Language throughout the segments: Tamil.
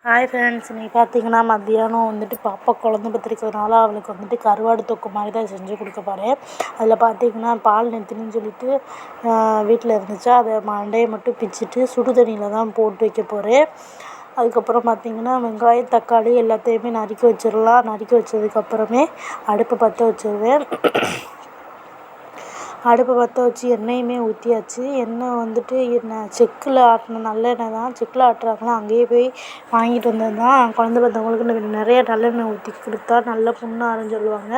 ஹாய் ஃப்ரெண்ட்ஸ், இன்றைக்கி பார்த்தீங்கன்னா மத்தியானம் வந்துட்டு பாப்பா குழந்த பெற்றிருக்கிறதுனால அவளுக்கு வந்துட்டு கருவாடு தொக்கு மாதிரி தான் செஞ்சு கொடுக்க போகிறேன். அதில் பார்த்தீங்கன்னா பால் நெத்திலின்னு சொல்லிட்டு வீட்டில் இருந்துச்சு. அதை மண்டையை மட்டும் பிச்சுட்டு சுடு தண்ணியில் தான் போட்டு வைக்க போகிறேன். அதுக்கப்புறம் பார்த்திங்கன்னா வெங்காயம் தக்காளி எல்லாத்தையுமே நறுக்கி வச்சிடலாம். நறுக்கி வச்சதுக்கப்புறமே அடுப்பை பற்ற வச்சிடுவேன். அடுப்பை பற்ற வச்சு எண்ணெயுமே ஊற்றியாச்சு. எண்ணெய் வந்துட்டு செக்கில் ஆட்டின நல்லெண்ணெய் தான். செக்கில் ஆட்டுறாங்களா அங்கேயே போய் வாங்கிட்டு வந்தது தான். குழந்த பெற்றவங்களுக்கு நிறைய நல்லெண்ணெய் ஊற்றி கொடுத்தா நல்ல புண்ணாருன்னு சொல்லுவாங்க.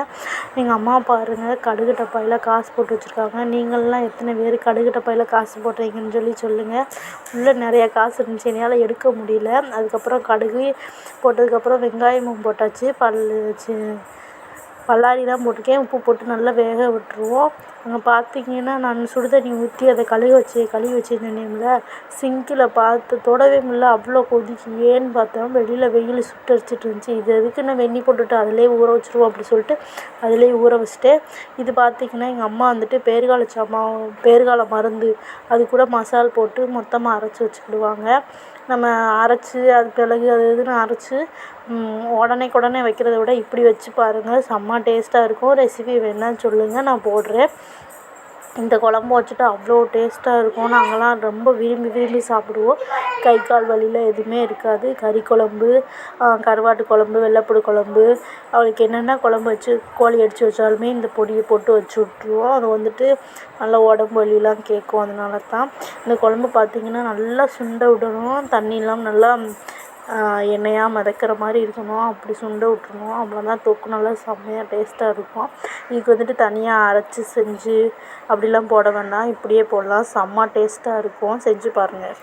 எங்கள் அம்மா பாருங்கள், கடுகு டப்பாயில் காசு போட்டு வச்சுருக்காங்க. நீங்கள்லாம் எத்தனை பேர் கடுகு டப்பாயில் காசு போடுறீங்கன்னு சொல்லி சொல்லுங்கள். உள்ளே நிறையா காசு இருந்துச்சு, என்னால் எடுக்க முடியல. அதுக்கப்புறம் கடுகு போட்டதுக்கப்புறம் வெங்காயமும் போட்டாச்சு. பல்லாரி தான் போட்டிருக்கேன். உப்பு போட்டு நல்லா வேக விட்டுருவோம். அங்கே பார்த்தீங்கன்னா நான் சுடு தண்ணி ஊற்றி அதை கழுவி வச்சுருந்தேன்ல, சிங்கில் பார்த்து தொடவே முடியல, அவ்வளோ கொதிக்கு. ஏன்னு பார்த்தோம், வெளியில் வெயில் சுட்டரிச்சிட்டு இருந்துச்சு. இது எதுக்குன்னு வெந்நி போட்டுட்டு அதிலே ஊற வச்சுருவோம் அப்படி சொல்லிட்டு அதிலே ஊற வச்சுட்டேன். இது பார்த்திங்கன்னா எங்கள் அம்மா வந்துட்டு பேறுகால மருந்து அது கூட மசால் போட்டு மொத்தமாக அரைச்சி வச்சுக்கிடுவாங்க. நம்ம அரைச்சி அது பிறகு அது இதுன்னு அரைச்சி உடனே வைக்கிறத விட இப்படி வச்சு பாருங்கள், செம்ம டேஸ்ட்டாக இருக்கும். ரெசிபி வேணான்னு சொல்லுங்கள், நான் போடுறேன். இந்த குழம்பு வச்சுட்டு அவ்வளோ டேஸ்ட்டாக இருக்கும். நாங்கள்லாம் ரொம்ப விரும்பி சாப்பிடுவோம். கை கால் வலியில் எதுவுமே இருக்காது. கறி குழம்பு, கருவாட்டு குழம்பு, வெள்ளைப்பூடு குழம்பு, அவளுக்கு என்னென்ன குழம்பு வச்சு கோழி அடித்து வச்சாலுமே இந்த பொடியை போட்டு வச்சு விட்ருவோம். அது வந்துட்டு நல்லா உடம்பு வலியெலாம் கேட்கும். அதனால தான் இந்த குழம்பு பார்த்திங்கன்னா நல்லா சுண்ட விடணும். தண்ணியெலாம் நல்லா எண்ணெயாக மிதக்கிற மாதிரி இருக்கணும். அப்படி சுண்ட விட்ருணும். அவ்வளோதான். தொக்கு நல்லா செம்மையாக டேஸ்ட்டாக இருக்கும். இதுக்கு வந்துட்டு தனியாக அரைச்சி செஞ்சு அப்படிலாம் போட வேண்டாம், இப்படியே போடலாம். செம்ம டேஸ்ட்டாக இருக்கும். செஞ்சு பாருங்கள்.